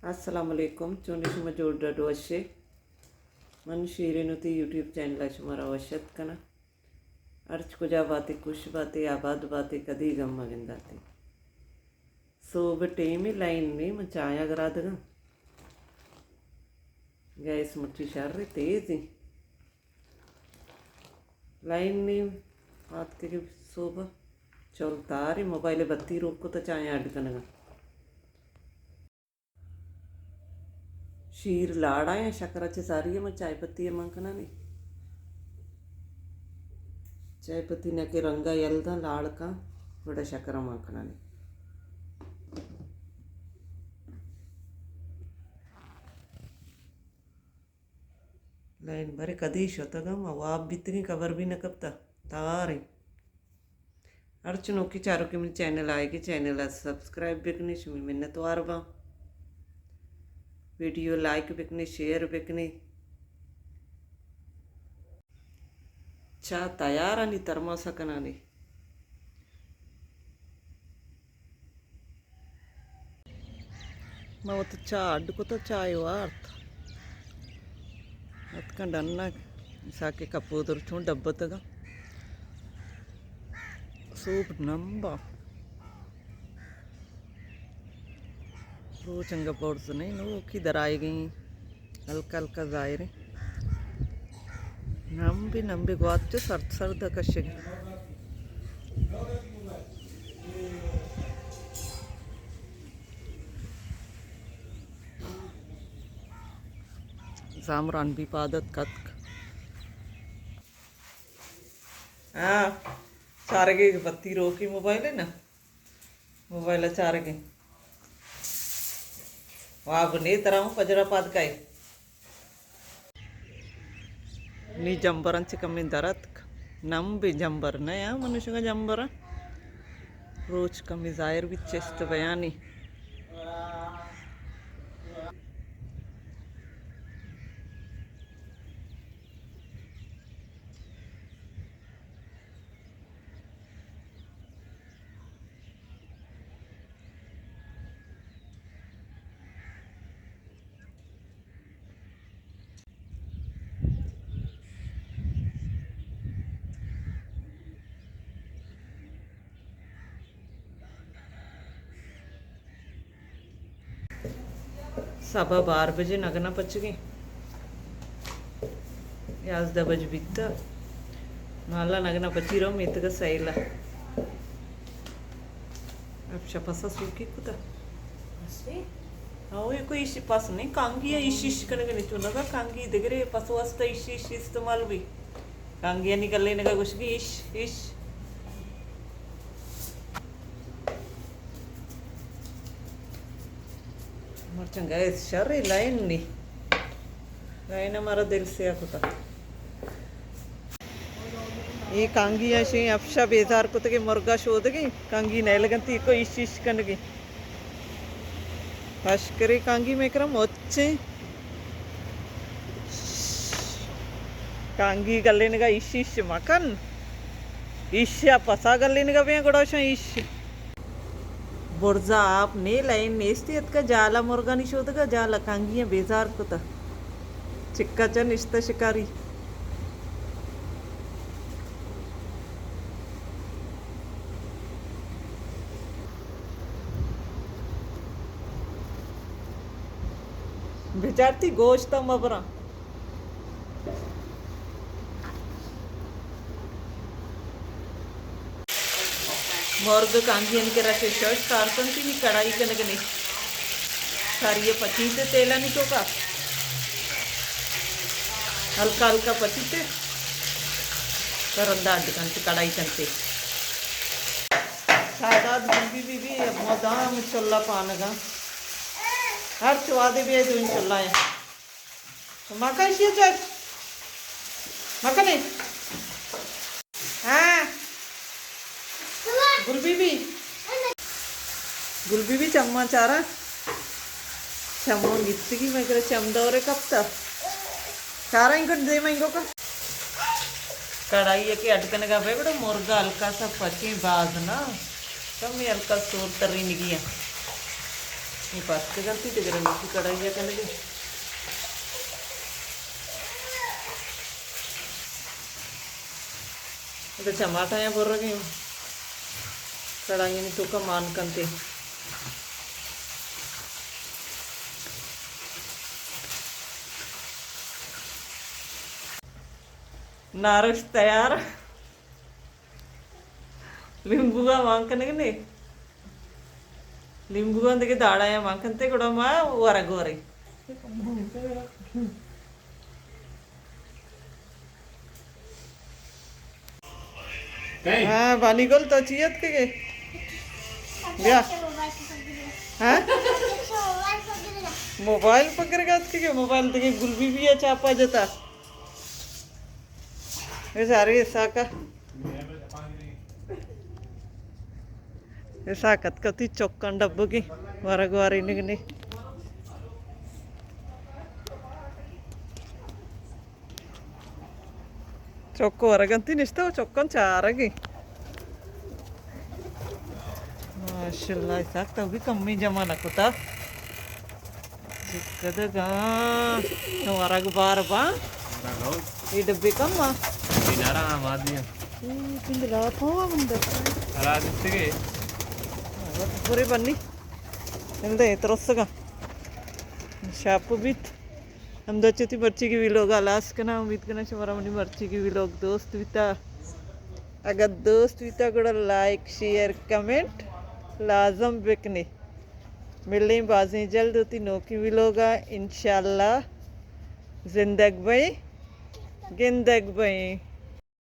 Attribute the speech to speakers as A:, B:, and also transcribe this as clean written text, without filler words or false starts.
A: Assalamualaikum, cuni cuma jodoh doa manusia nuti YouTube channel cumara washat kana arch kuja बातें कुछ बातें आबाद बातें कदी गम मगिंदाते सो बटेमी लाइन में मचाया गरादगा गैस मुट्ठी शर्रे तेज ही लाइन में आते के सोबा चलता रही मोबाइल बत्ती रोक को तो चाया अडकनगा शीर लाड़ा या शक्कराची सारी है मैं चाय पत्ती है मंकना नहीं चाय पत्ती ने के रंगा यल्दा लाड़ का बड़ा शक्करा मंकना नहीं लाइन भरे कदीश होता गम अब बितनी कवर भी न कपता तारे अर्चनों की चारों के मेरे चैनल आएगी चैनल सब्सक्राइब बिकनी शुमी मिन्नत तो आरबा वीडियो लाइक बिकनी शेयर बिकनी चा तयार आणि तरमासकनानी मवत चा अड्डुको चाय वार्थ अत्कंड अन्न साके कपूदर चू डब्बतगा सूप नंबा रोचंगा बोर्ड्स नहीं नो किधर आई गई हल्का हल्का जायरे नंबी गोच्चे सर्द सर्द कशे जामरान भी पादत कतक हाँ चारगे बत्ती रोकी मोबाइल है ना मोबाइल चारगे वाब नी तरह पजरा पाद काय नी जंबरांची कमी दरात नंबी जंबर नया मनुष्य का जंबर रोज कमी जायर भी चेस्ट बयानी सभा 12 बजे नगना पच गई आज 10 बजे बित्ता नाला नगना पची रहो मित का सैला अब शपसा सूखी कुता आओ ये कोई इसी पास नहीं कांगी है इश करने नहीं चुना का कांगी दिगरे पसु वास्ता इश इस्तेमाल भी कांगी निकल लेने का कुछ की इश चंगा शर्री लाइन हमारा दिल से होता ये कांगी ऐसे अफशा बेजार को के मुर्गा शोध गई कांगी नहीं लगती को इश कन गई हशकरे कांगी में क्रम अच्छे कांगी गलेने का इश मकन इश्या पसा गलेने का भी गुड़ाशा इश बुर्जा आप ने लाइन नेस्ती का जाला मुर्गा नहीं शोध का जाला कांगियां बेजार को था चिक्का चन इश्ता शिकारी बेचारती गोश्त मबरा मुर्ग कांगियन के रखे शर्ट कारसन थी नहीं कढ़ाई कनक नहीं सारी ये पचीते तेला नहीं तो का हल्का हल्का पचीते करंदा कंते कढ़ाई कंते सादात बीबी भी मोदाम चल्ला पानगा हर चवादे भी है तो इन चल्ला है तो मका इसी चल मका नहीं हाँ गुलबी भी चम्मा चारा चम्मो गित्ती की मैं करे चमदौरे कपता चारा इंको दे मैं इंको का कढ़ाई है कि अटकन का भाई बड़ा मुर्गा हल्का सा पची बाज ना कम हल्का सोर तरी निगिया ये पास के गलती ते गरम की कढ़ाई है कहने की तो टमाटर या बोल रही हूँ कढ़ाई नहीं तो का मान कंते नारस तैयार लिंबुगा मांकने के नहीं लिंबुगा अंदर दाड़ा या मांकनते कोड़ा माँ वरा गोरे हाँ पानी गोल तो चाहिए के क्या हाँ मोबाइल पकड़ेगा के मोबाइल देखे गुलबी भी है चापा जाता ये सारे साका ये साकत कती चौकन डब्बो की वारा गुआरी निकने चौको वरगंती निश्ता चौकन चारगी माशाल्लाह इसाक तो भी कम्मी जमाना कुता चिक्कदगा नवारा गुबार बा ये डब्बे कम मा
B: दिनारा आमादिया
A: पिंडला थोवा बंदर
B: अला दिसगे
A: पूरे बन्नी निलदे तरसगा शापु बीत हम दच्चती मर्ची की विलोग आलास कना उम्मीद करना शुमारा मनी मर्ची की विलोग दोस्त विता अगर दोस्त विता को लाइक शेयर कमेंट लाजम बिकने मिलने बाजी जल्द होती नौकी विलोगा इंशाल्लाह जिंदग भाई गिंदग भाई